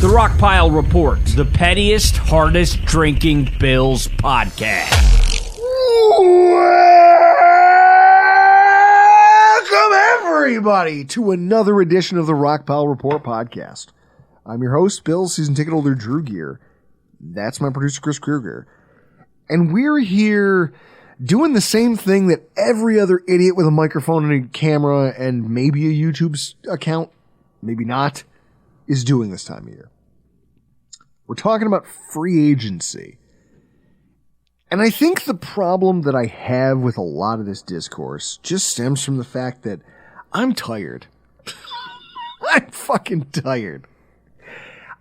The Rockpile Report, the pettiest, hardest drinking Bills podcast. Welcome, everybody, to another edition of the Rockpile Report podcast. I'm your host, Bills season ticket holder Drew Gear. That's my producer, Chris Kruger. And we're here doing the same thing that every other idiot with a microphone and a camera and maybe a YouTube account, maybe not, is doing this time of year. We're talking about free agency. And I think the problem that I have with a lot of this discourse just stems from the fact that I'm tired. I'm fucking tired.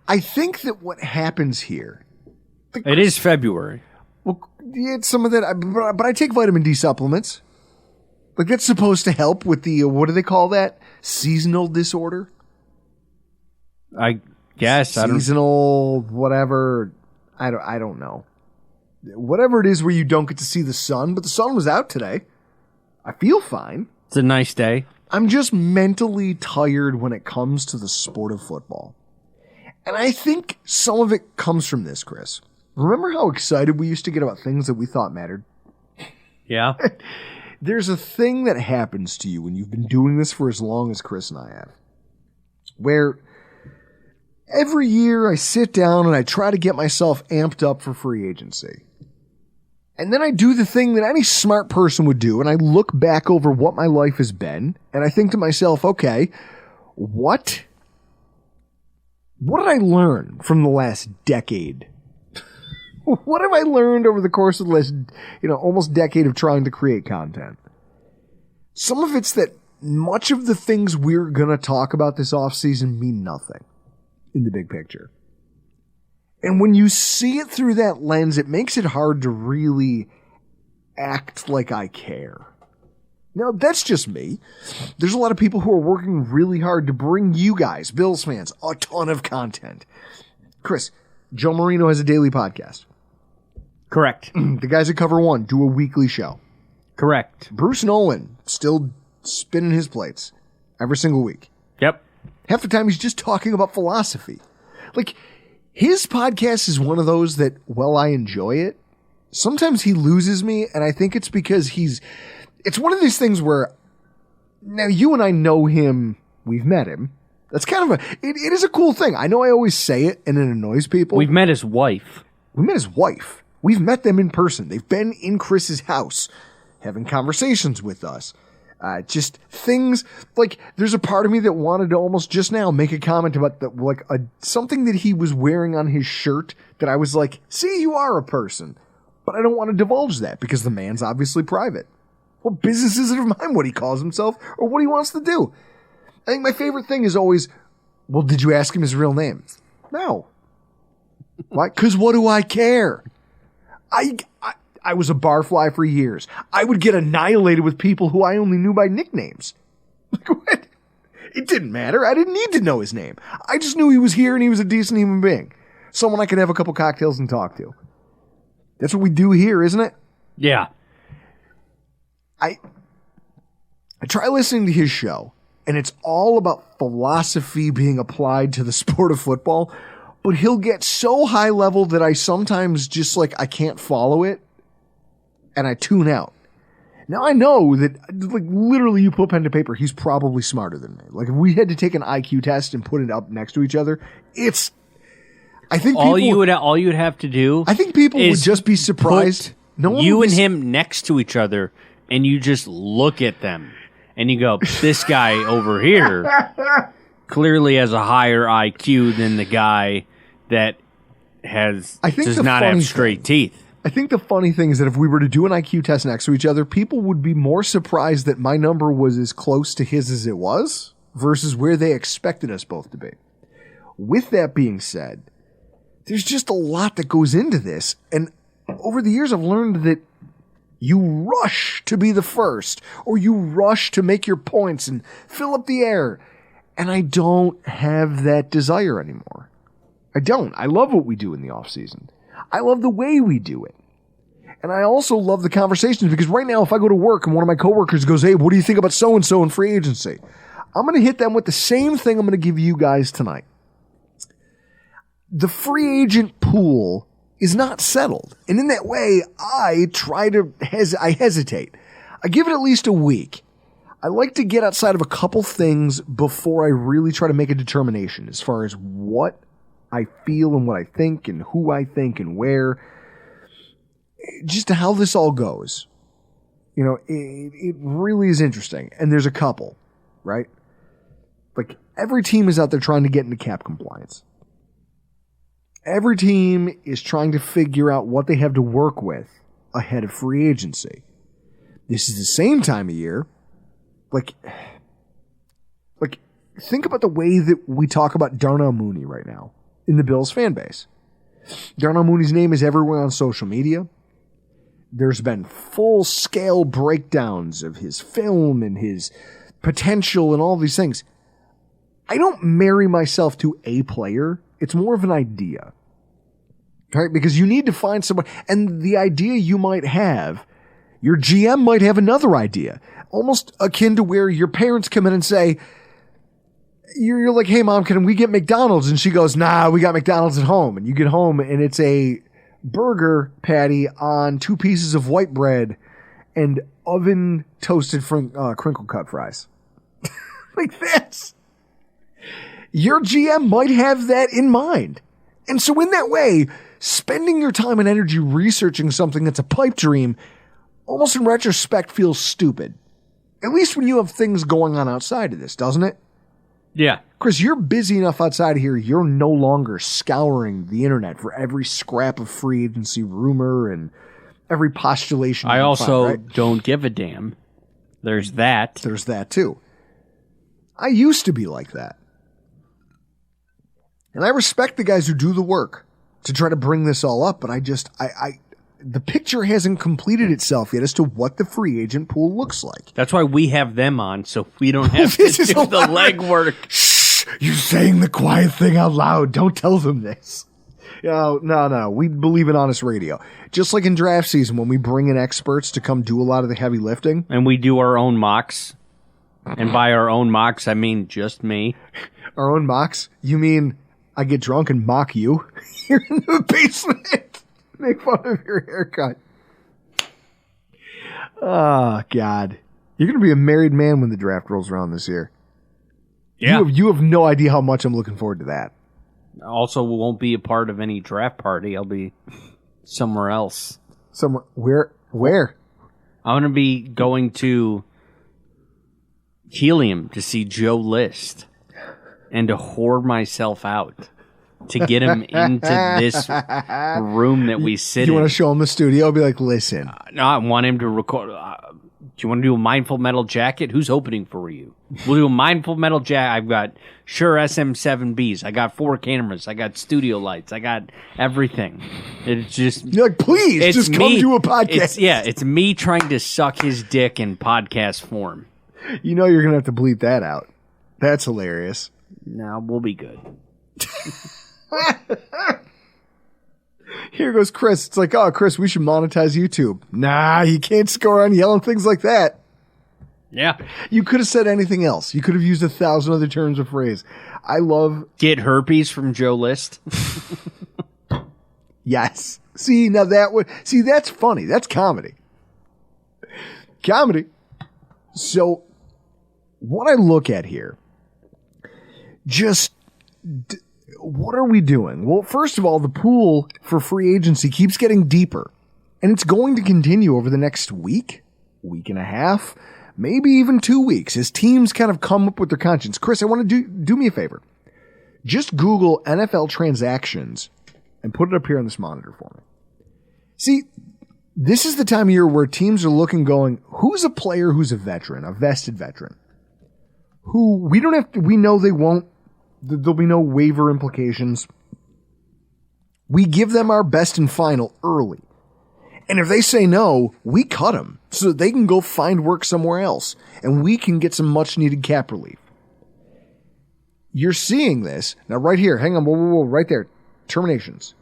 I think that what happens here... It is February. Well, yeah, some of that, but I take vitamin D supplements. Like, that's supposed to help with the, what do they call that? Seasonal disorder? I guess. Seasonal, whatever. I don't know. Whatever it is where you don't get to see the sun, but the sun was out today. I feel fine. It's a nice day. I'm just mentally tired when it comes to the sport of football. And I think some of it comes from this, Chris. Remember how excited we used to get about things that we thought mattered? Yeah. There's a thing that happens to you when you've been doing this for as long as Chris and I have, where every year I sit down and I try to get myself amped up for free agency. And then I do the thing that any smart person would do, and I look back over what my life has been, and I think to myself, okay, what did I learn from the last decade? What have I learned over the course of the last, almost decade of trying to create content? Some of it's that much of the things we're going to talk about this offseason mean nothing in the big picture. And when you see it through that lens, it makes it hard to really act like I care. Now, that's just me. There's a lot of people who are working really hard to bring you guys, Bills fans, a ton of content. Chris, Joe Marino has a daily podcast. Correct. The guys at Cover One do a weekly show. Correct. Bruce Nolan still spinning his plates every single week. Yep. Half the time he's just talking about philosophy. Like, his podcast is one of those that, while I enjoy it, sometimes he loses me, and I think it's because it's one of these things where, now you and I know him, we've met him. That's kind of it is a cool thing. I know I always say it, and it annoys people. We've met his wife. We met his wife. We've met them in person. They've been in Chris's house, having conversations with us. Just things like, there's a part of me that wanted to almost just now make a comment about something that he was wearing on his shirt that I was like, see, you are a person. But I don't want to divulge that because the man's obviously private. What business is it of mine what he calls himself or what he wants to do? I think my favorite thing is always, well, did you ask him his real name? No. Why? Because what do I care? I was a barfly for years. I would get annihilated with people who I only knew by nicknames. What? It didn't matter. I didn't need to know his name. I just knew he was here and he was a decent human being. Someone I could have a couple cocktails and talk to. That's what we do here, isn't it? Yeah. I try listening to his show, and it's all about philosophy being applied to the sport of football, but he'll get so high level that I sometimes just I can't follow it, and I tune out. Now I know that, literally you put pen to paper, he's probably smarter than me. If we had to take an IQ test and put it up next to each other, I think all you would have to do. I think people would just be surprised. You and him next to each other, and you just look at them, and you go, "This guy over here clearly has a higher IQ than the guy that does not have straight teeth." I think the funny thing is that if we were to do an IQ test next to each other, people would be more surprised that my number was as close to his as it was versus where they expected us both to be. With that being said, there's just a lot that goes into this. And over the years, I've learned that you rush to be the first, or you rush to make your points and fill up the air. And I don't have that desire anymore. I don't. I love what we do in the off season. I love the way we do it. And I also love the conversations because right now, if I go to work and one of my coworkers goes, "Hey, what do you think about so-and-so in free agency?" I'm going to hit them with the same thing I'm going to give you guys tonight. the free agent pool is not settled. And in that way, I hesitate. I give it at least a week. I like to get outside of a couple things before I really try to make a determination as far as what I feel and what I think and who I think and where. Just how this all goes. You know, it really is interesting. And there's a couple, right? Like, every team is out there trying to get into cap compliance. Every team is trying to figure out what they have to work with ahead of free agency. This is the same time of year. Like, think about the way that we talk about Darnell Mooney right now in the Bills fan base. Darnell Mooney's name is everywhere on social media. There's been full-scale breakdowns of his film and his potential and all these things. I don't marry myself to a player. It's more of an idea. Right? Because you need to find somebody. And the idea you might have, your GM might have another idea. Almost akin to where your parents come in and say, you're like, hey, Mom, can we get McDonald's? And she goes, nah, we got McDonald's at home. And you get home and it's a burger patty on 2 pieces of white bread and oven toasted crinkle cut fries. Like this. Your GM might have that in mind. And so in that way, spending your time and energy researching something that's a pipe dream almost in retrospect feels stupid. At least when you have things going on outside of this, doesn't it? Yeah. Chris, you're busy enough outside of here, you're no longer scouring the internet for every scrap of free agency rumor and every postulation. I also don't give a damn. There's that. There's that too. I used to be like that. And I respect the guys who do the work to try to bring this all up, but the picture hasn't completed itself yet as to what the free agent pool looks like. That's why we have them on, so we don't have to do the legwork. Shh! You're saying the quiet thing out loud. Don't tell them this. No. We believe in honest radio. Just like in draft season when we bring in experts to come do a lot of the heavy lifting. And we do our own mocks. And by our own mocks, I mean just me. Our own mocks? You mean I get drunk and mock you here in the basement? Make fun of your haircut. Oh, God. You're going to be a married man when the draft rolls around this year. Yeah. You have no idea how much I'm looking forward to that. Also, won't be a part of any draft party. I'll be somewhere else. Somewhere? Where? I'm going to be going to Helium to see Joe List and to whore myself out to get him into this room that we sit in. You want to show him the studio? I'll be like, listen. No, I want him to record. Do you want to do a Mindful Metal jacket? Who's opening for you? We'll do a Mindful Metal jacket. I've got Shure SM7Bs. I got 4 cameras. I got studio lights. I got everything. It's just... You're like, please, just come do a podcast. It's me trying to suck his dick in podcast form. You know you're going to have to bleep that out. That's hilarious. No, we'll be good. Here goes Chris. It's like, oh, Chris, we should monetize YouTube. Nah, you can't score on yelling things like that. Yeah. You could have said anything else. You could have used 1,000 other terms of phrase. I love... Get herpes from Joe List. Yes. See, now that's funny. That's comedy. Comedy. So, what I look at here, what are we doing? Well, first of all, the pool for free agency keeps getting deeper. And it's going to continue over the next week and a half, maybe even 2 weeks, as teams kind of come up with their conscience. Chris, I want to do me a favor. Just Google NFL transactions and put it up here on this monitor for me. See, this is the time of year where teams are looking, going, who's a player who's a veteran, a vested veteran, who we know they won't, there'll be no waiver implications. We give them our best and final early. And if they say no, we cut them so that they can go find work somewhere else. And we can get some much needed cap relief. You're seeing this. Now right here, hang on, whoa, right there. Terminations.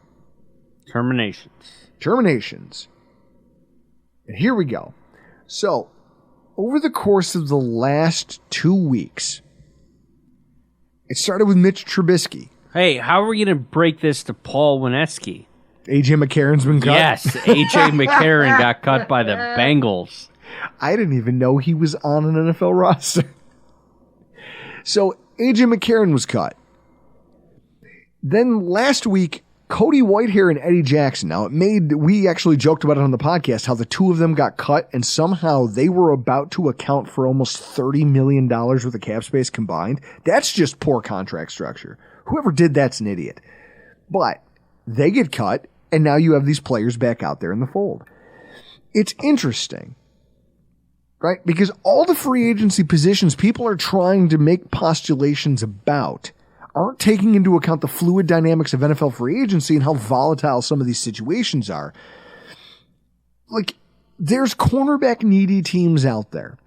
And here we go. So, over the course of the last 2 weeks, it started with Mitch Trubisky, Hey, how are we going to break this to Paul Wineski? A.J. McCarron's been cut? Yes, A.J. McCarron got cut by the Bengals. I didn't even know he was on an NFL roster. So, A.J. McCarron was cut. Then last week, Cody Whitehair and Eddie Jackson. Now, we actually joked about it on the podcast, how the two of them got cut, and somehow they were about to account for almost $30 million worth of cap space combined. That's just poor contract structure. Whoever did that's an idiot. But they get cut, and now you have these players back out there in the fold. It's interesting, right? Because all the free agency positions people are trying to make postulations about aren't taking into account the fluid dynamics of NFL free agency and how volatile some of these situations are. Like, there's cornerback needy teams out there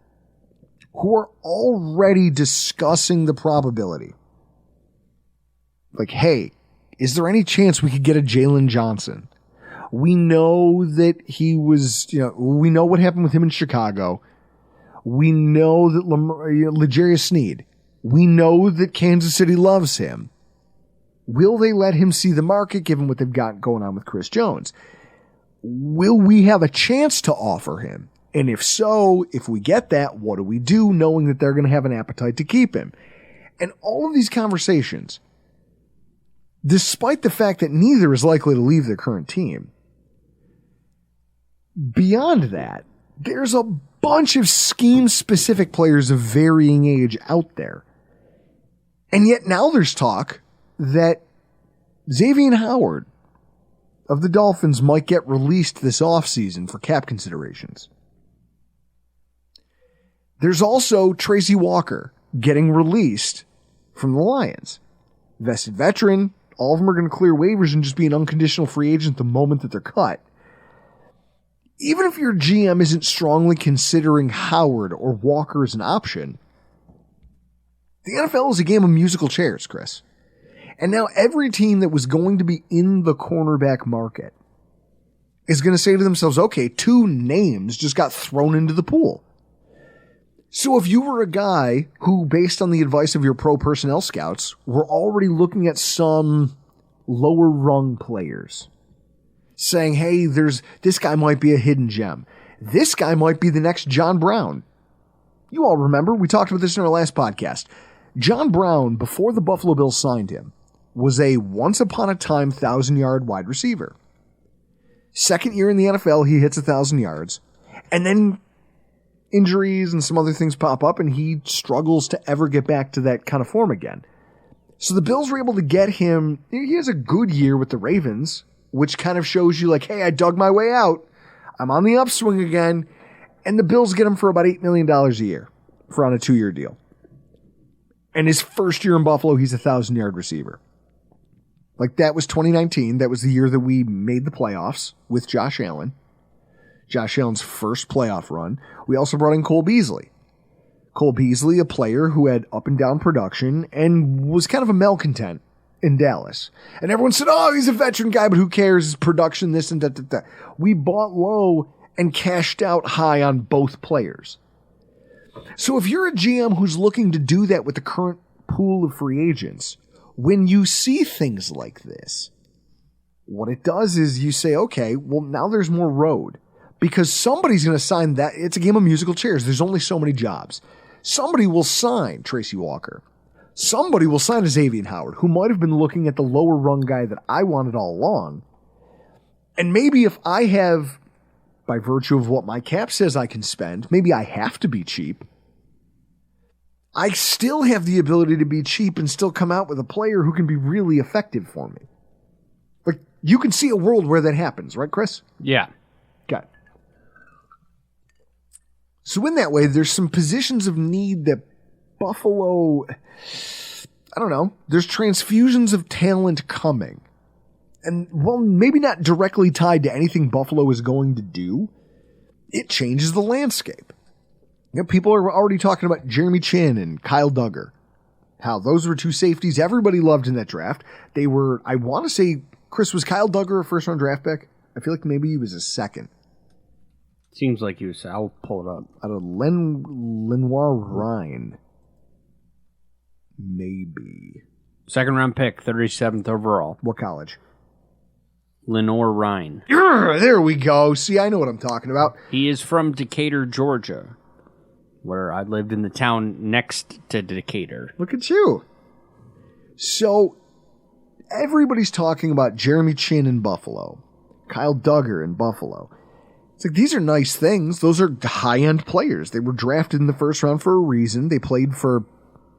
who are already discussing the probability. Like, hey, is there any chance we could get a Jalen Johnson? We know that he was, we know what happened with him in Chicago. We know that L'Jarius Sneed. We know that Kansas City loves him. Will they let him see the market given what they've got going on with Chris Jones? Will we have a chance to offer him? And if so, if we get that, what do we do knowing that they're going to have an appetite to keep him? And all of these conversations, despite the fact that neither is likely to leave their current team, beyond that, there's a bunch of scheme-specific players of varying age out there. And yet now there's talk that Xavier Howard of the Dolphins might get released this offseason for cap considerations. There's also Tracy Walker getting released from the Lions. Vested veteran, all of them are going to clear waivers and just be an unconditional free agent the moment that they're cut. Even if your GM isn't strongly considering Howard or Walker as an option, the NFL is a game of musical chairs, Chris. And now every team that was going to be in the cornerback market is going to say to themselves, okay, two names just got thrown into the pool. So if you were a guy who, based on the advice of your pro personnel scouts, were already looking at some lower rung players, saying, hey, this guy might be a hidden gem. This guy might be the next John Brown. You all remember, we talked about this in our last podcast. John Brown, before the Buffalo Bills signed him, was a once-upon-a-time 1,000-yard wide receiver. Second year in the NFL, he hits 1,000 yards. And then injuries and some other things pop up, and he struggles to ever get back to that kind of form again. So the Bills were able to get him. He has a good year with the Ravens, which kind of shows you, like, hey, I dug my way out. I'm on the upswing again. And the Bills get him for about $8 million a year on a 2-year deal. And his first year in Buffalo, he's a 1,000-yard receiver. Like, that was 2019. That was the year that we made the playoffs with Josh Allen. Josh Allen's first playoff run. We also brought in Cole Beasley. Cole Beasley, a player who had up and down production and was kind of a malcontent in Dallas. And everyone said, oh, he's a veteran guy, but who cares? His production, this and that. We bought low and cashed out high on both players. So if you're a GM who's looking to do that with the current pool of free agents, when you see things like this, what it does is you say, okay, well, now there's more road. Because somebody's going to sign that. It's a game of musical chairs. There's only so many jobs. Somebody will sign Tracy Walker. Somebody will sign a Xavier Howard, who might have been looking at the lower rung guy that I wanted all along. And maybe if I have, by virtue of what my cap says I can spend, maybe I have to be cheap. I still have the ability to be cheap and still come out with a player who can be really effective for me. Like, you can see a world where that happens, right, Chris? Yeah. Okay. So in that way, there's some positions of need that Buffalo, I don't know, there's transfusions of talent coming. And, well, maybe not directly tied to anything Buffalo is going to do. It changes the landscape. You know, people are already talking about Jeremy Chin and Kyle Duggar. How those were two safeties everybody loved in that draft. They were, I want to say, Chris, was Kyle Duggar a first-round draft pick? I feel like maybe he was a second. Seems like he was. I'll pull it up. Out of Lenoir Rhine. Maybe. Second round pick, 37th overall. What college? Lenore Ryan. There we go. See, I know what I'm talking about. He is from Decatur, Georgia, where I lived in the town next to Decatur. Look at you. So, everybody's talking about Jeremy Chin in Buffalo, Kyle Duggar in Buffalo. It's like, these are nice things. Those are high-end players. They were drafted in the first round for a reason. They played for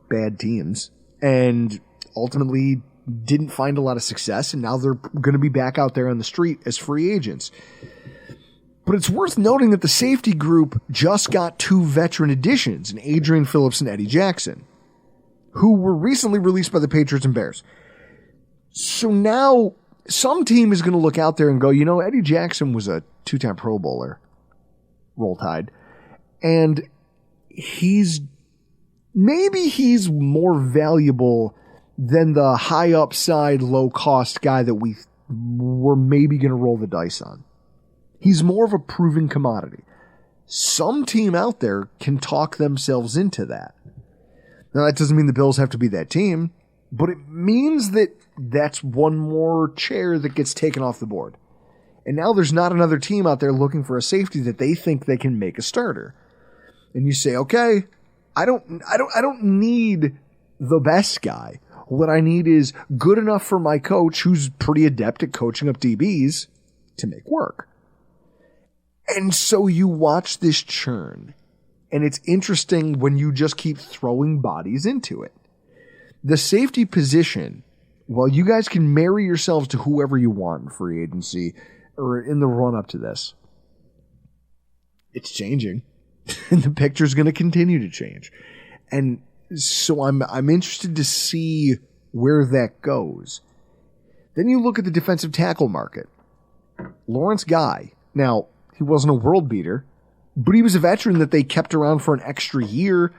bad teams and ultimately didn't find a lot of success, and now they're going to be back out there on the street as free agents. But it's worth noting that the safety group just got 2 veteran additions in Adrian Phillips and Eddie Jackson, who were recently released by the Patriots and Bears. So now some team is going to look out there and go, you know, Eddie Jackson was a 2-time Pro Bowler, Roll Tide, and he's more valuable than the high upside, low cost guy that we were maybe going to roll the dice on. He's more of a proven commodity. Some team out there can talk themselves into that. Now, that doesn't mean the Bills have to be that team, but it means that that's one more chair that gets taken off the board. And now there's not another team out there looking for a safety that they think they can make a starter. And you say, okay, I don't need the best guy. What I need is good enough for my coach, who's pretty adept at coaching up DBs, to make work. And so you watch this churn. And it's interesting when you just keep throwing bodies into it. The safety position, well, you guys can marry yourselves to whoever you want in free agency or in the run-up to this. It's changing. And the picture's going to continue to change. And so I'm interested to see where that goes. Then you look at the defensive tackle market. Lawrence Guy. Now, he wasn't a world beater, but he was a veteran that they kept around for an extra year.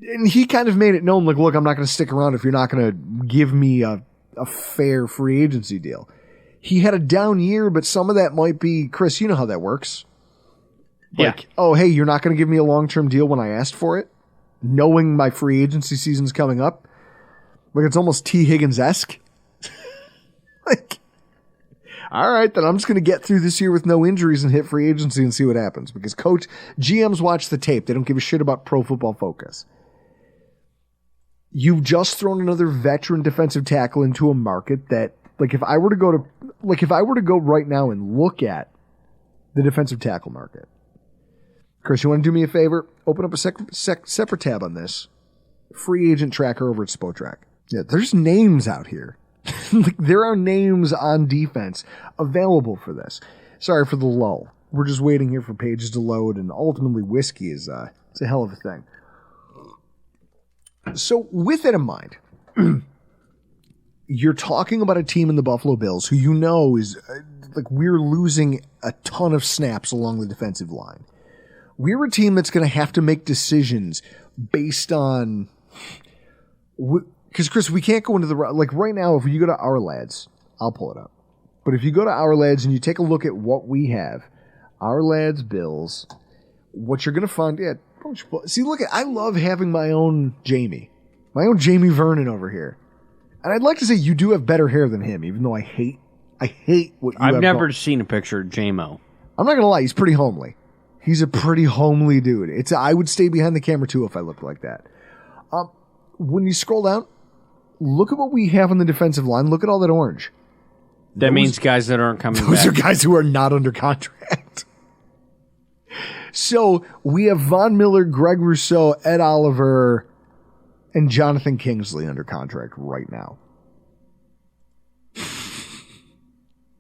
And he kind of made it known, like, look, I'm not going to stick around if you're not going to give me a fair free agency deal. He had a down year, but some of that might be, Chris, you know how that works. Like, yeah. Oh, hey, you're not going to give me a long-term deal when I asked for it? Knowing my free agency season's coming up? Like, it's almost T. Higgins-esque. Like, all right, then I'm just going to get through this year with no injuries and hit free agency and see what happens. Because GMs watch the tape. They don't give a shit about Pro Football Focus. You've just thrown another veteran defensive tackle into a market that, like, if I were to go right now and look at the defensive tackle market, Chris, you want to do me a favor? Open up a separate tab on this. Free agent tracker over at Spotrac. Yeah, there's names out here. Like, there are names on defense available for this. Sorry for the lull. We're just waiting here for pages to load, and ultimately whiskey is it's a hell of a thing. So with that in mind, you're talking about a team in the Buffalo Bills who you know is like, we're losing a ton of snaps along the defensive line. We're a team that's going to have to make decisions based on, because Chris, we can't go into the, like right now, if you go to Our Lads, I'll pull it up. But if you go to Our Lads and you take a look at what we have, Our Lads Bills, what you're going to find, see, look, I love having my own Jamie Vernon over here. And I'd like to say you do have better hair than him, even though I hate what you have. I've never seen a picture of J-Mo. I'm not going to lie, he's pretty homely. He's a pretty homely dude. I would stay behind the camera too if I looked like that. When you scroll down, look at what we have on the defensive line. Look at all that orange. That means guys that aren't coming back. Those are guys who are not under contract. So we have Von Miller, Greg Rousseau, Ed Oliver, and Jonathan Kingsley under contract right now.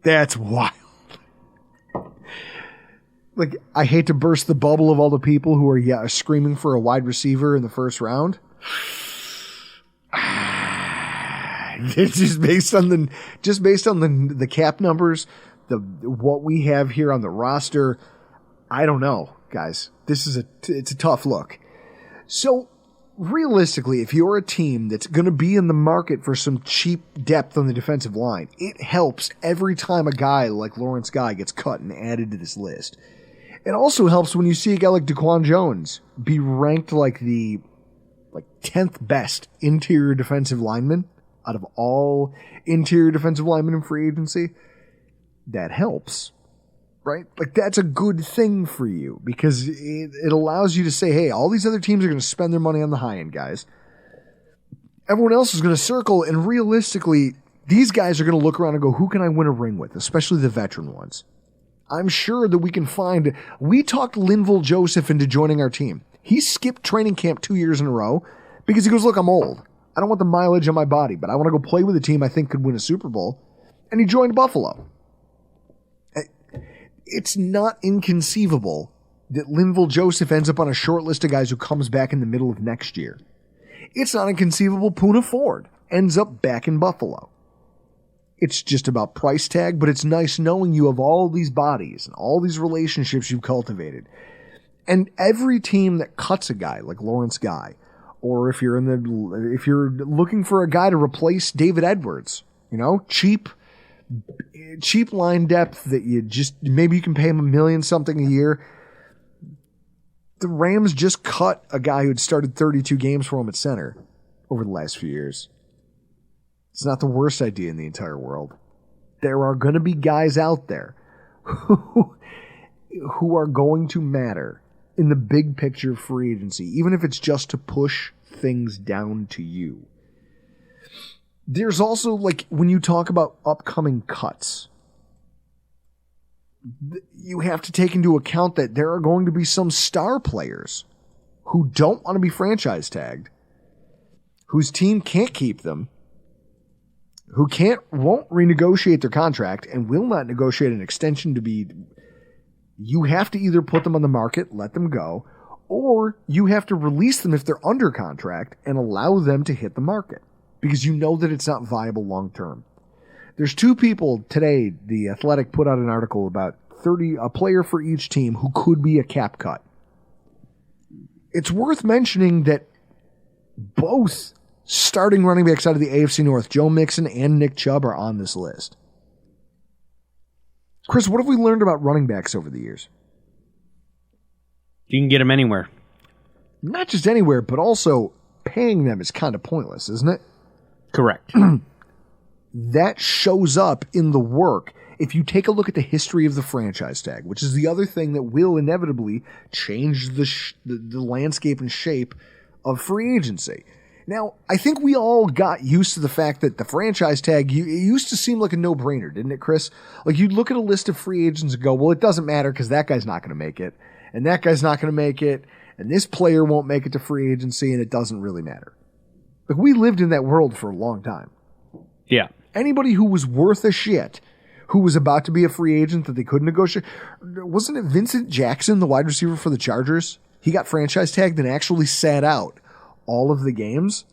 That's wild. Like, I hate to burst the bubble of all the people who are screaming for a wide receiver in the first round. It's just based on the cap numbers, what we have here on the roster. I don't know, guys. It's a tough look. So realistically, if you're a team that's going to be in the market for some cheap depth on the defensive line, it helps every time a guy like Lawrence Guy gets cut and added to this list. It also helps when you see a guy like Daquan Jones be ranked like the like 10th best interior defensive lineman out of all interior defensive linemen in free agency, that helps, right? Like, that's a good thing for you because it allows you to say, hey, all these other teams are going to spend their money on the high end guys. Everyone else is going to circle, and realistically, these guys are going to look around and go, who can I win a ring with, especially the veteran ones? I'm sure that we can find... We talked Linval Joseph into joining our team. He skipped training camp 2 years in a row because he goes, look, I'm old. I don't want the mileage on my body, but I want to go play with a team I think could win a Super Bowl. And he joined Buffalo. It's not inconceivable that Linval Joseph ends up on a short list of guys who comes back in the middle of next year. It's not inconceivable Poona Ford ends up back in Buffalo. It's just about price tag, but it's nice knowing you have all these bodies and all these relationships you've cultivated. And every team that cuts a guy like Lawrence Guy, or if you're looking for a guy to replace David Edwards, cheap line depth that you just maybe you can pay him $1 million something a year. The Rams just cut a guy who had started 32 games for him at center over the last few years. It's not the worst idea in the entire world. There are going to be guys out there who are going to matter in the big picture of free agency, even if it's just to push things down to you. There's also, like, when you talk about upcoming cuts, you have to take into account that there are going to be some star players who don't want to be franchise tagged, whose team can't keep them, who won't renegotiate their contract and will not negotiate an extension to be... You have to either put them on the market, let them go, or you have to release them if they're under contract and allow them to hit the market because you know that it's not viable long term. There's two people today, The Athletic put out an article about a player for each team who could be a cap cut. It's worth mentioning that both starting running backs out of the AFC North, Joe Mixon and Nick Chubb, are on this list. Chris, what have we learned about running backs over the years? You can get them anywhere. Not just anywhere, but also paying them is kind of pointless, isn't it? Correct. That shows up in the work. If you take a look at the history of the franchise tag, which is the other thing that will inevitably change the landscape and shape of free agency. Now, I think we all got used to the fact that the franchise tag, it used to seem like a no-brainer, didn't it, Chris? Like, you'd look at a list of free agents and go, well, it doesn't matter because that guy's not going to make it, and that guy's not going to make it, and this player won't make it to free agency, and it doesn't really matter. Like, we lived in that world for a long time. Yeah. Anybody who was worth a shit, who was about to be a free agent that they couldn't negotiate, wasn't it Vincent Jackson, the wide receiver for the Chargers? He got franchise tagged and actually sat out all of the games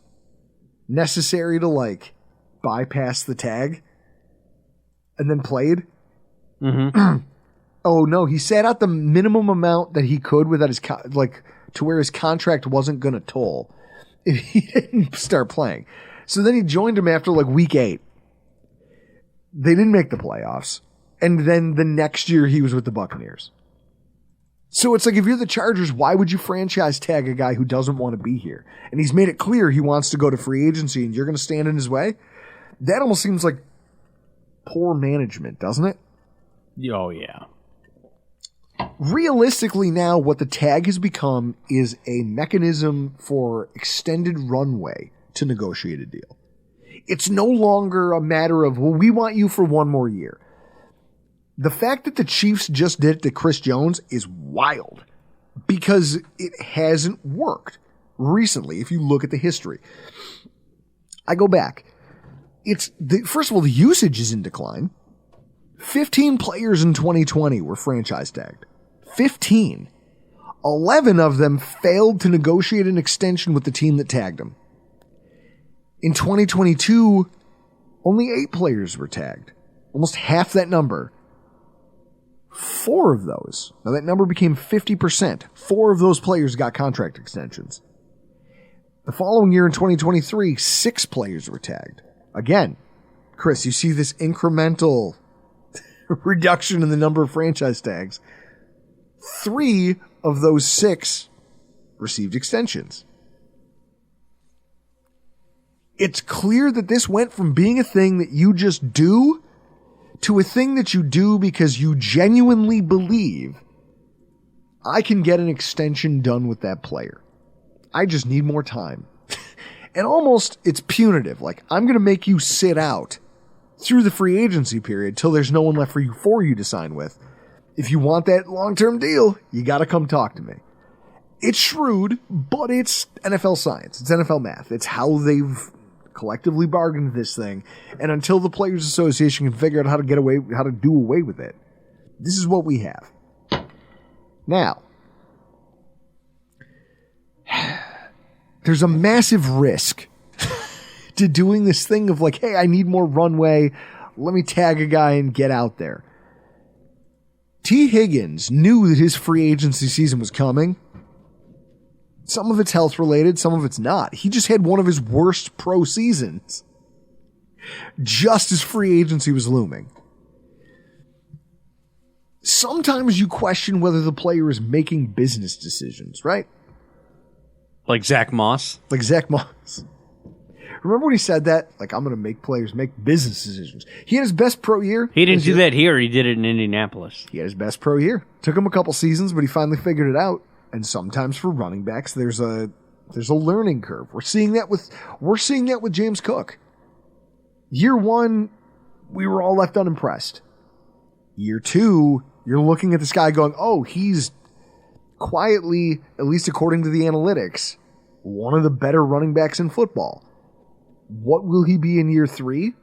necessary to, like, bypass the tag and then played. Mm-hmm. Oh, no, he sat out the minimum amount that he could without his, to where his contract wasn't going to toll if he didn't start playing. So then he joined him after, like, week 8. They didn't make the playoffs. And then the next year he was with the Buccaneers. So it's like, if you're the Chargers, why would you franchise tag a guy who doesn't want to be here? And he's made it clear he wants to go to free agency and you're going to stand in his way? That almost seems like poor management, doesn't it? Oh, yeah. Realistically now, what the tag has become is a mechanism for extended runway to negotiate a deal. It's no longer a matter of, well, we want you for one more year. The fact that the Chiefs just did it to Chris Jones is wild because it hasn't worked recently. If you look at the history, I go back. First of all, the usage is in decline. 15 players in 2020 were franchise tagged. 15. 11 of them failed to negotiate an extension with the team that tagged them. In 2022, only 8 players were tagged. Almost half that number. 4 of those. Now that number became 50%. 4 of those players got contract extensions. The following year in 2023, 6 players were tagged. Again, Chris, you see this incremental reduction in the number of franchise tags. 3 of those 6 received extensions. it's clear that this went from being a thing that you just do to a thing that you do because you genuinely believe I can get an extension done with that player. I just need more time. And almost it's punitive. Like, I'm going to make you sit out through the free agency period till there's no one left for you to sign with. If you want that long-term deal, you got to come talk to me. It's shrewd, but it's NFL science. It's NFL math. It's how they've collectively bargained this thing. And until the Players Association can figure out how to do away with it, this is what we have. Now, there's a massive risk to doing this thing of like, hey, I need more runway. Let me tag a guy and get out there. T. Higgins knew that his free agency season was coming. Some of it's health related, some of it's not. He just had one of his worst pro seasons just as free agency was looming. Sometimes you question whether the player is making business decisions, right? Like Zach Moss? Like Zach Moss. Remember when he said that? Like, I'm going to make players make business decisions. He had his best pro year. He didn't do that here. He did it in Indianapolis. He had his best pro year. Took him a couple seasons, but he finally figured it out. And sometimes for running backs, there's a learning curve. We're seeing that with James Cook. Year one, we were all left unimpressed. Year two, you're looking at this guy going, oh, he's quietly, at least according to the analytics, one of the better running backs in football. What will he be in year three?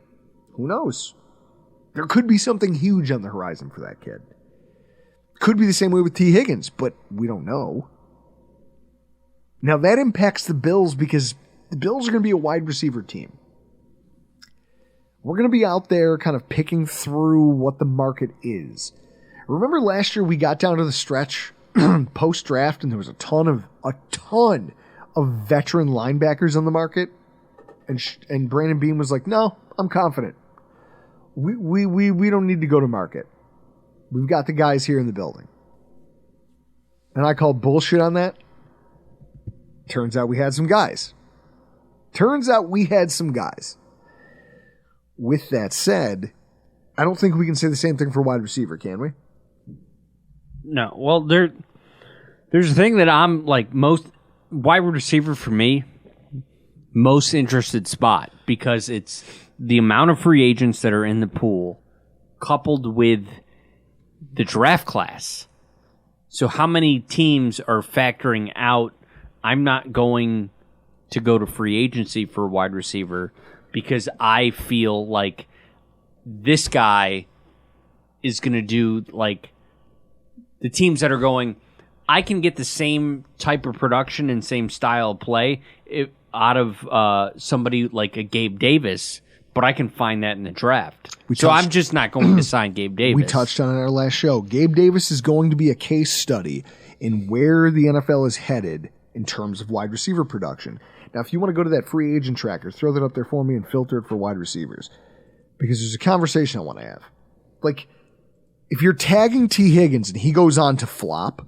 Who knows? There could be something huge on the horizon for that kid. Could be the same way with T. Higgins, but we don't know. Now that impacts the Bills because the Bills are going to be a wide receiver team. We're going to be out there kind of picking through what the market is. Remember last year we got down to the stretch post-draft and there was a ton of veteran linebackers on the market? And Brandon Beam was like, no, I'm confident. We don't need to go to market. We've got the guys here in the building. And I called bullshit on that. Turns out we had some guys. With that said, I don't think we can say the same thing for wide receiver, can we? No. Well, there's a thing that I'm like most wide receiver for me, most interested spot because it's the amount of free agents that are in the pool coupled with the draft class. So how many teams are factoring out, I'm not going to go to free agency for a wide receiver because I feel like this guy is going to do like the teams that are going, I can get the same type of production and same style of play out of somebody like a Gabe Davis, but I can find that in the draft. I'm just not going to sign Gabe Davis. We touched on it in our last show. Gabe Davis is going to be a case study in where the NFL is headed in terms of wide receiver production. Now, if you want to go to that free agent tracker, throw that up there for me and filter it for wide receivers. Because there's a conversation I want to have. Like, if you're tagging T. Higgins and he goes on to flop,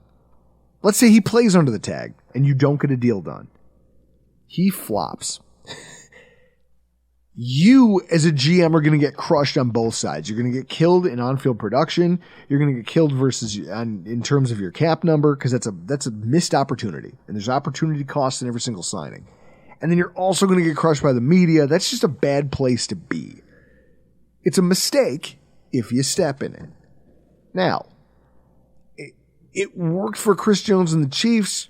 let's say he plays under the tag and you don't get a deal done. He flops. You, as a GM, are going to get crushed on both sides. You're going to get killed in on-field production. You're going to get killed in terms of your cap number because that's a missed opportunity. And there's opportunity costs in every single signing. And then you're also going to get crushed by the media. That's just a bad place to be. It's a mistake if you step in it. Now, it worked for Chris Jones and the Chiefs,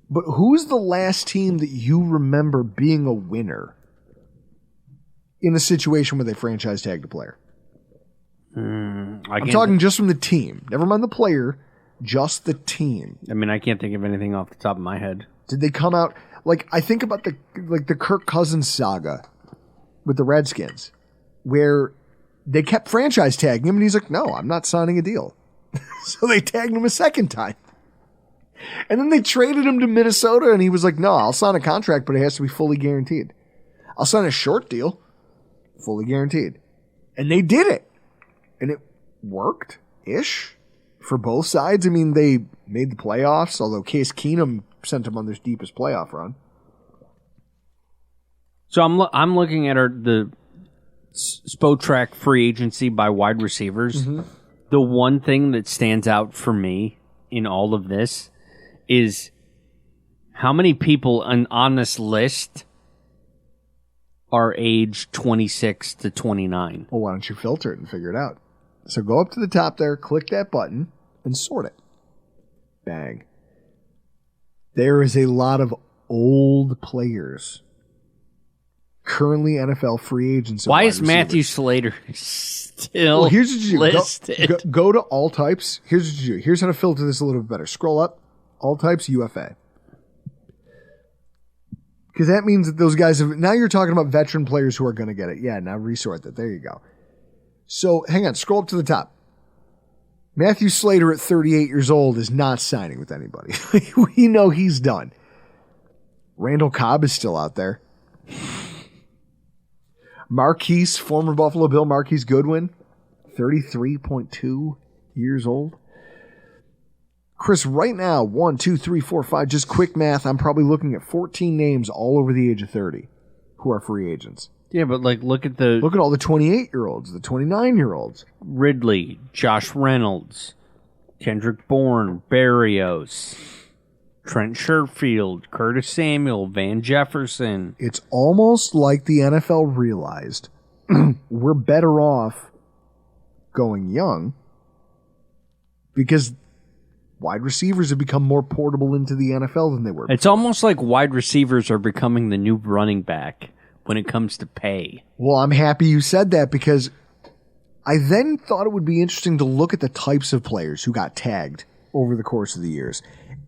but who's the last team that you remember being a winner in a situation where they franchise tagged a player? I'm talking just from the team. Never mind the player, just the team. I mean, I can't think of anything off the top of my head. Did they come out like I think about the Kirk Cousins saga with the Redskins, where they kept franchise tagging him, and he's like, "No, I'm not signing a deal." So they tagged him a second time, and then they traded him to Minnesota, and he was like, "No, I'll sign a contract, but it has to be fully guaranteed. I'll sign a short deal, fully guaranteed." And they did it, and it worked-ish for both sides. I mean, they made the playoffs, although Case Keenum sent them on their deepest playoff run. So I'm looking at the Spotrac free agency by wide receivers. Mm-hmm. The one thing that stands out for me in all of this is how many people on this list are age 26 to 29. Well, why don't you filter it and figure it out? So go up to the top there, click that button, and sort it. Bang. There is a lot of old players. Currently NFL free agents. Why is Matthew Slater still here's what you listed? Go to all types. Here's what you do. Here's how to filter this a little bit better. Scroll up. All types UFA. Because that means that those guys have... Now you're talking about veteran players who are going to get it. Yeah, now resort that. There you go. So, hang on. Scroll up to the top. Matthew Slater at 38 years old is not signing with anybody. We know he's done. Randall Cobb is still out there. Marquise, former Buffalo Bill Marquise Goodwin, 33.2 years old. Chris, right now, 1, 2, 3, 4, 5, just quick math, I'm probably looking at 14 names all over the age of 30 who are free agents. Yeah, but look at all the 28-year-olds, the 29-year-olds. Ridley, Josh Reynolds, Kendrick Bourne, Barrios, Trent Sherfield, Curtis Samuel, Van Jefferson. It's almost like the NFL realized we're better off going young because wide receivers have become more portable into the NFL than they were before. It's almost like wide receivers are becoming the new running back when it comes to pay. Well, I'm happy you said that because I then thought it would be interesting to look at the types of players who got tagged over the course of the years.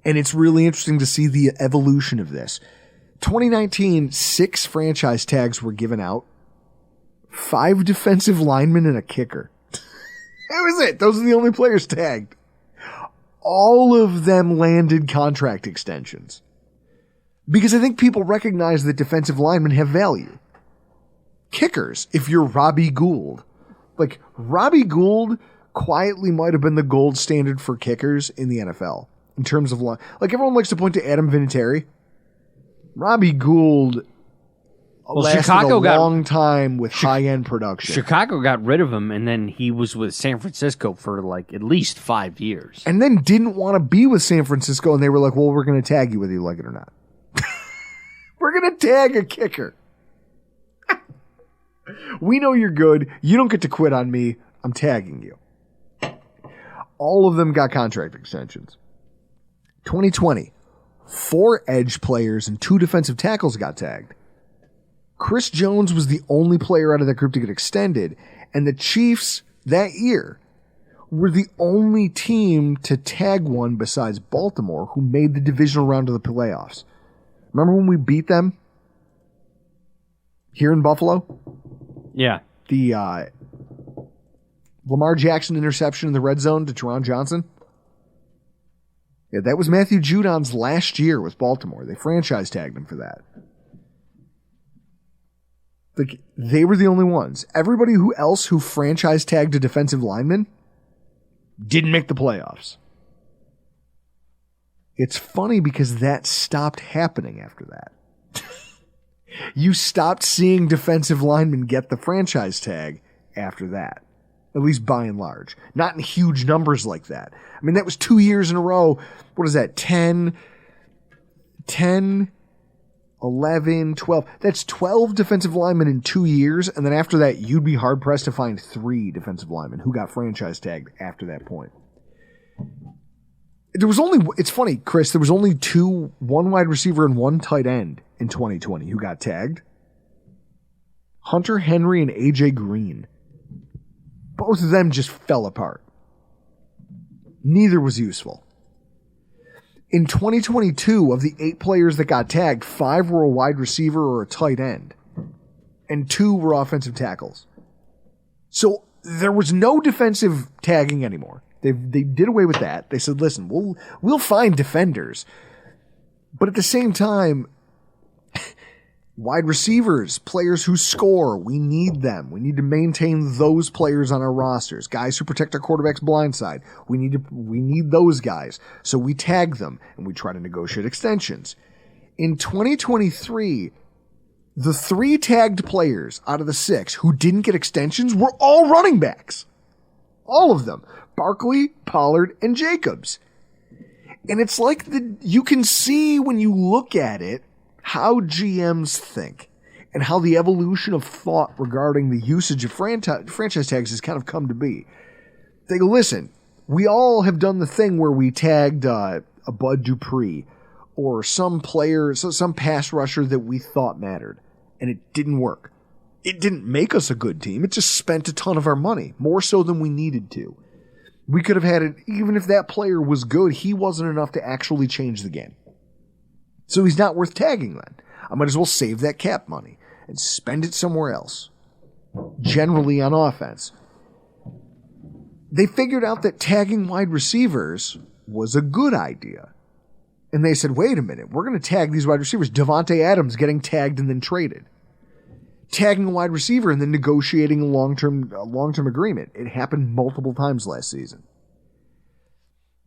And it's really interesting to see the evolution of this. 2019, 6 franchise tags were given out. 5 defensive linemen and a kicker. That was it. Those are the only players tagged. All of them landed contract extensions. Because I think people recognize that defensive linemen have value. Kickers, if you're Robbie Gould. Like, Robbie Gould quietly might have been the gold standard for kickers in the NFL. In terms of, like, everyone likes to point to Adam Vinatieri. Robbie Gould lasted a long time with high-end production. Chicago got rid of him, and then he was with San Francisco for, like, at least 5 years. And then didn't want to be with San Francisco, and they were like, well, we're going to tag you whether you like it or not. We're going to tag a kicker. We know you're good. You don't get to quit on me. I'm tagging you. All of them got contract extensions. 2020, 4 edge players and 2 defensive tackles got tagged. Chris Jones was the only player out of that group to get extended, and the Chiefs that year were the only team to tag one besides Baltimore who made the divisional round of the playoffs. Remember when we beat them here in Buffalo? Yeah. The Lamar Jackson interception in the red zone to Teron Johnson? Yeah, that was Matthew Judon's last year with Baltimore. They franchise tagged him for that. Like, they were the only ones. Everybody else who franchise tagged a defensive lineman didn't make the playoffs. It's funny because that stopped happening after that. You stopped seeing defensive linemen get the franchise tag after that. At least by and large. Not in huge numbers like that. I mean, that was 2 years in a row. What is that? 10, 11, 12. That's 12 defensive linemen in 2 years. And then after that, you'd be hard-pressed to find 3 defensive linemen who got franchise tagged after that point. It's funny, Chris, there was only 2, 1 wide receiver and 1 tight end in 2020 who got tagged. Hunter Henry and AJ Green. Both of them just fell apart. Neither was useful. In 2022, of the 8 players that got tagged, 5 were a wide receiver or a tight end, and 2 were offensive tackles. So there was no defensive tagging anymore. They did away with that. They said, listen, we'll find defenders. But at the same time, wide receivers, players who score, we need them. We need to maintain those players on our rosters. Guys who protect our quarterback's blind side. We need those guys. So we tag them and we try to negotiate extensions. In 2023, The 3 tagged players out of the 6 who didn't get extensions were all running backs. All of them. Barkley, Pollard, and Jacobs. And it's like you can see when you look at it how GMs think and how the evolution of thought regarding the usage of franchise tags has kind of come to be. They go, listen, we all have done the thing where we tagged a Bud Dupree or some player, some pass rusher that we thought mattered, and it didn't work. It didn't make us a good team. It just spent a ton of our money, more so than we needed to. We could have had it, even if that player was good, he wasn't enough to actually change the game. So he's not worth tagging then. I might as well save that cap money and spend it somewhere else. Generally on offense. They figured out that tagging wide receivers was a good idea. And they said, wait a minute, we're going to tag these wide receivers. Devontae Adams getting tagged and then traded. Tagging a wide receiver and then negotiating a long-term agreement. It happened multiple times last season.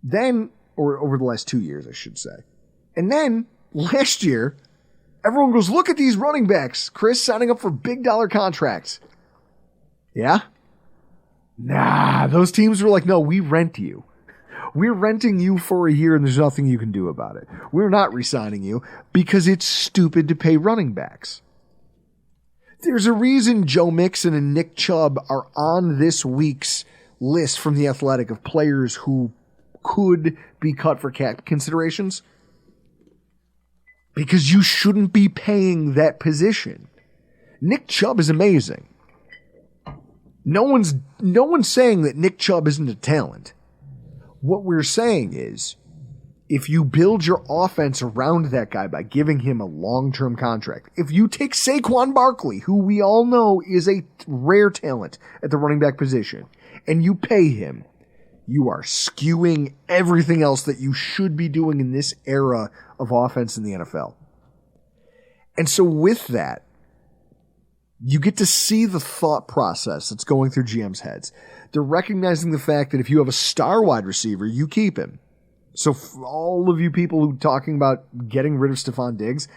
Then, or over the last 2 years, I should say. And then, last year, everyone goes, look at these running backs, Chris, signing up for big dollar contracts. Yeah? Nah, those teams were like, no, we rent you. We're renting you for a year and there's nothing you can do about it. We're not re-signing you because it's stupid to pay running backs. There's a reason Joe Mixon and Nick Chubb are on this week's list from The Athletic of players who could be cut for cap considerations. Because you shouldn't be paying that position. Nick Chubb is amazing. No one's saying that Nick Chubb isn't a talent. What we're saying is, if you build your offense around that guy by giving him a long-term contract, if you take Saquon Barkley, who we all know is a rare talent at the running back position, and you pay him, you are skewing everything else that you should be doing in this era of offense in the NFL. And so with that, you get to see the thought process that's going through GM's heads. They're recognizing the fact that if you have a star wide receiver, you keep him. So for all of you people who are talking about getting rid of Stephon Diggs,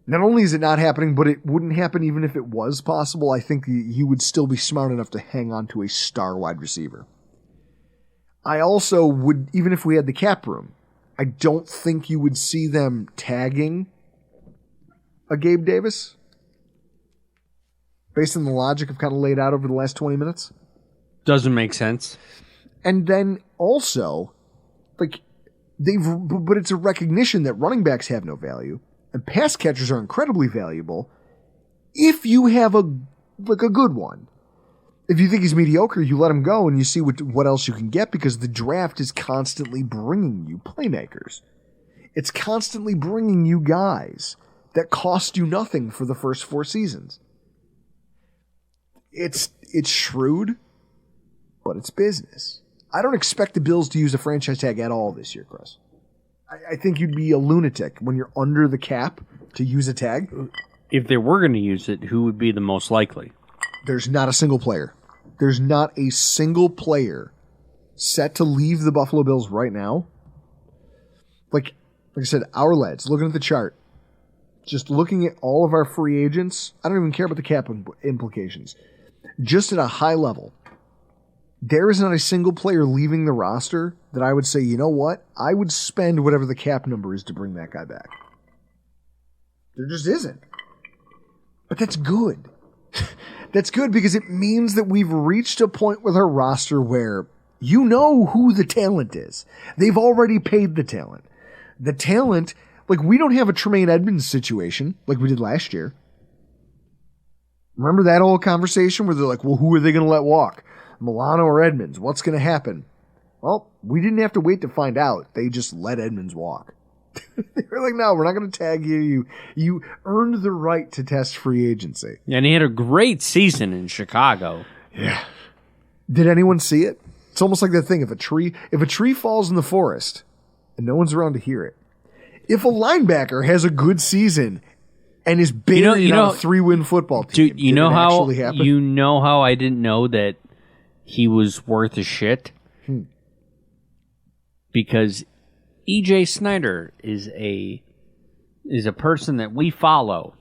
not only is it not happening, but it wouldn't happen even if it was possible. I think you would still be smart enough to hang on to a star wide receiver. I also would, even if we had the cap room, I don't think you would see them tagging a Gabe Davis based on the logic I've kind of laid out over the last 20 minutes. Doesn't make sense. And then also, like, but it's a recognition that running backs have no value and pass catchers are incredibly valuable if you have a good one. If you think he's mediocre, you let him go and you see what else you can get, because the draft is constantly bringing you playmakers. It's constantly bringing you guys that cost you nothing for the first 4 seasons. It's shrewd, but it's business. I don't expect the Bills to use a franchise tag at all this year, Chris. I think you'd be a lunatic when you're under the cap to use a tag. If they were going to use it, who would be the most likely? There's not a single player. There's not a single player set to leave the Buffalo Bills right now. Like I said, our lads, looking at the chart, just looking at all of our free agents, I don't even care about the cap implications. Just at a high level, there is not a single player leaving the roster that I would say, you know what, I would spend whatever the cap number is to bring that guy back. There just isn't. But that's good. That's good because it means that we've reached a point with our roster where you know who the talent is. They've already paid the talent. The talent, like, we don't have a Tremaine Edmonds situation like we did last year. Remember that old conversation where they're like, well, who are they going to let walk? Milano or Edmonds? What's going to happen? Well, we didn't have to wait to find out. They just let Edmonds walk. They were like, no, we're not going to tag you. You earned the right to test free agency. Yeah, and he had a great season in Chicago. Yeah. Did anyone see it? It's almost like that thing. If a tree falls in the forest and no one's around to hear it, if a linebacker has a good season and is buried on a 3-win football team, dude, you know how I didn't know that he was worth a shit? Because E.J. Snyder is a person that we follow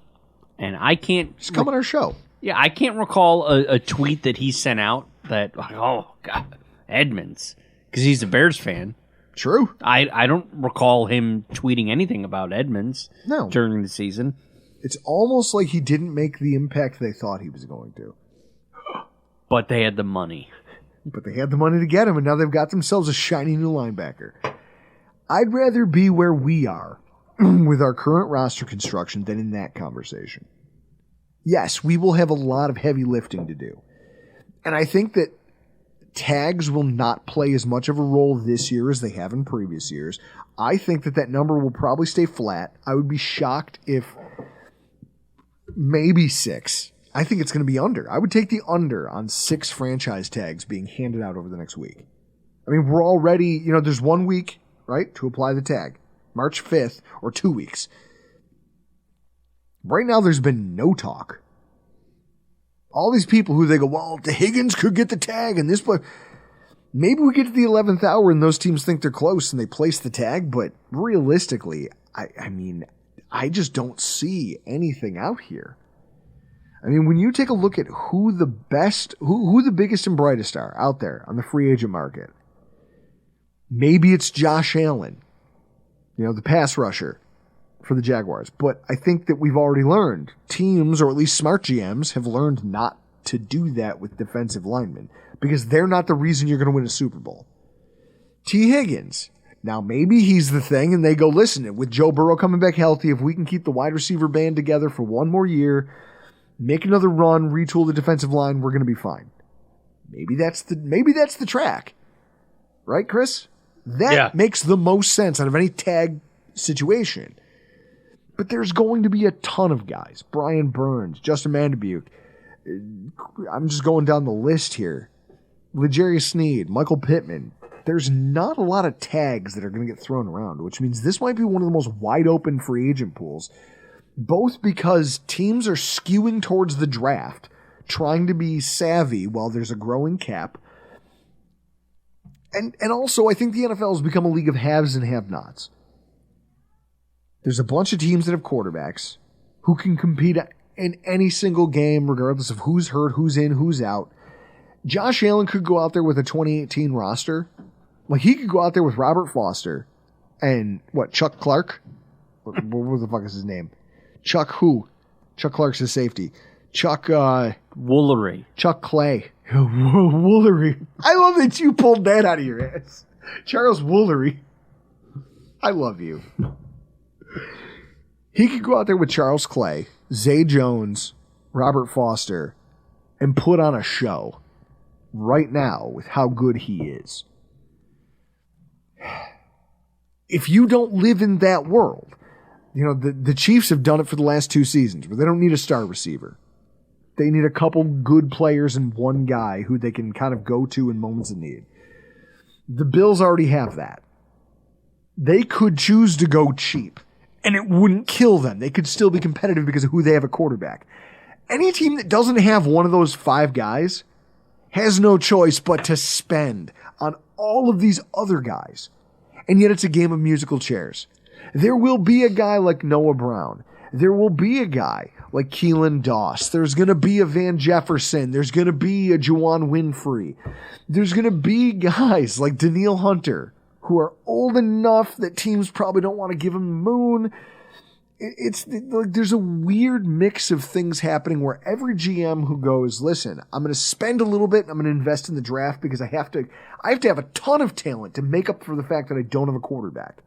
And I can't... Just come on our show. Yeah, I can't recall a tweet that he sent out that, oh, God, Edmonds, because he's a Bears fan. True. I don't recall him tweeting anything about Edmonds No. during the season. It's almost like he didn't make the impact they thought he was going to. But they had the money. But they had the money to get him, and now they've got themselves a shiny new linebacker. I'd rather be where we are with our current roster construction than in that conversation. Yes, we will have a lot of heavy lifting to do. And I think that tags will not play as much of a role this year as they have in previous years. I think that number will probably stay flat. I would be shocked if maybe 6. I think it's going to be under. I would take the under on 6 franchise tags being handed out over the next week. I mean, we're already, there's 1 week, right, to apply the tag. March 5th, or 2 weeks. Right now, there's been no talk. All these people who they go, well, the Higgins could get the tag and this play. Maybe we get to the 11th hour and those teams think they're close and they place the tag, but realistically, I just don't see anything out here. I mean, when you take a look at who the biggest and brightest are out there on the free agent market, maybe it's Josh Allen, the pass rusher for the Jaguars. But I think that we've already learned, teams, or at least smart GMs, have learned not to do that with defensive linemen because they're not the reason you're going to win a Super Bowl. T. Higgins. Now, maybe he's the thing, and they go, listen, with Joe Burrow coming back healthy, if we can keep the wide receiver band together for one more year, make another run, retool the defensive line, we're going to be fine. Maybe that's the track. Right, Chris? That makes the most sense out of any tag situation. But there's going to be a ton of guys. Brian Burns, Justin Mandebuke. I'm just going down the list here. L'Jarius Sneed, Michael Pittman. There's not a lot of tags that are going to get thrown around, which means this might be one of the most wide open free agent pools. Both because teams are skewing towards the draft, trying to be savvy while there's a growing cap. And also, I think the NFL has become a league of haves and have-nots. There's a bunch of teams that have quarterbacks who can compete in any single game, regardless of who's hurt, who's in, who's out. Josh Allen could go out there with a 2018 roster. Like, he could go out there with Robert Foster and, Chuck Clark? What the fuck is his name? Chuck who? Chuck Clark's his safety. Chuck, Woolery. Chuck Clay. Woolery. I love that you pulled that out of your ass. Charles Woolery. I love you. He could go out there with Charles Clay, Zay Jones, Robert Foster, and put on a show right now with how good he is. If you don't live in that world, the Chiefs have done it for the last 2 seasons, where they don't need a star receiver. They need a couple good players and one guy who they can kind of go to in moments of need. The Bills already have that. They could choose to go cheap, and it wouldn't kill them. They could still be competitive because of who they have at quarterback. Any team that doesn't have one of those 5 guys has no choice but to spend on all of these other guys. And yet it's a game of musical chairs. There will be a guy like Noah Brown. There will be a guy like Keelan Doss. There's going to be a Van Jefferson. There's going to be a Juwan Winfrey. There's going to be guys like Daniil Hunter who are old enough that teams probably don't want to give him the moon. There's a weird mix of things happening where every GM who goes, listen, I'm going to spend a little bit and I'm going to invest in the draft because I have to have a ton of talent to make up for the fact that I don't have a quarterback.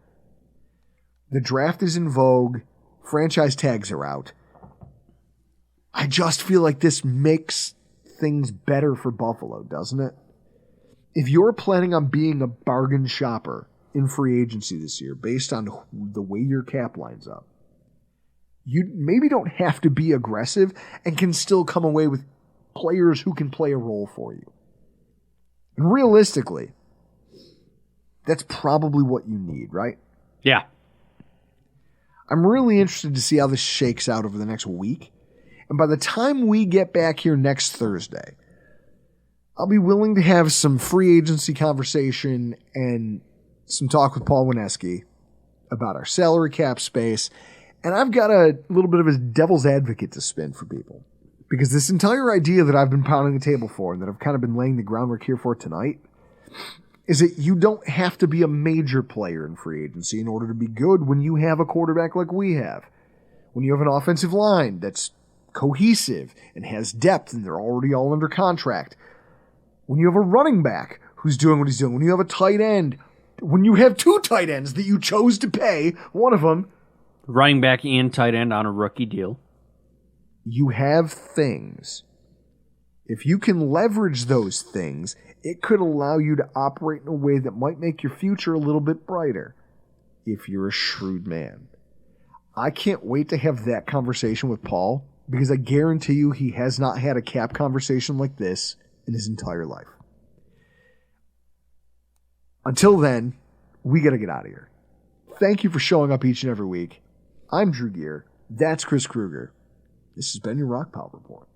The draft is in vogue. Franchise tags are out. I just feel like this makes things better for Buffalo, doesn't it? If you're planning on being a bargain shopper in free agency this year based on the way your cap lines up, you maybe don't have to be aggressive and can still come away with players who can play a role for you. And realistically, that's probably what you need, right? Yeah. I'm really interested to see how this shakes out over the next week. And by the time we get back here next Thursday, I'll be willing to have some free agency conversation and some talk with Paul Wineski about our salary cap space And I've got a little bit of a devil's advocate to spin for people. Because this entire idea that I've been pounding the table for and that I've kind of been laying the groundwork here for tonight is that you don't have to be a major player in free agency in order to be good when you have a quarterback like we have. When you have an offensive line that's cohesive and has depth and they're already all under contract. When you have a running back who's doing what he's doing. When you have a tight end. When you have two tight ends that you chose to pay, one of them. Running back and tight end on a rookie deal. You have things. If you can leverage those things, it could allow you to operate in a way that might make your future a little bit brighter if you're a shrewd man. I can't wait to have that conversation with Paul because I guarantee you he has not had a cap conversation like this in his entire life. Until then, we got to get out of here. Thank you for showing up each and every week. I'm Drew Gear. That's Chris Kruger. This has been your Rock Pile Report.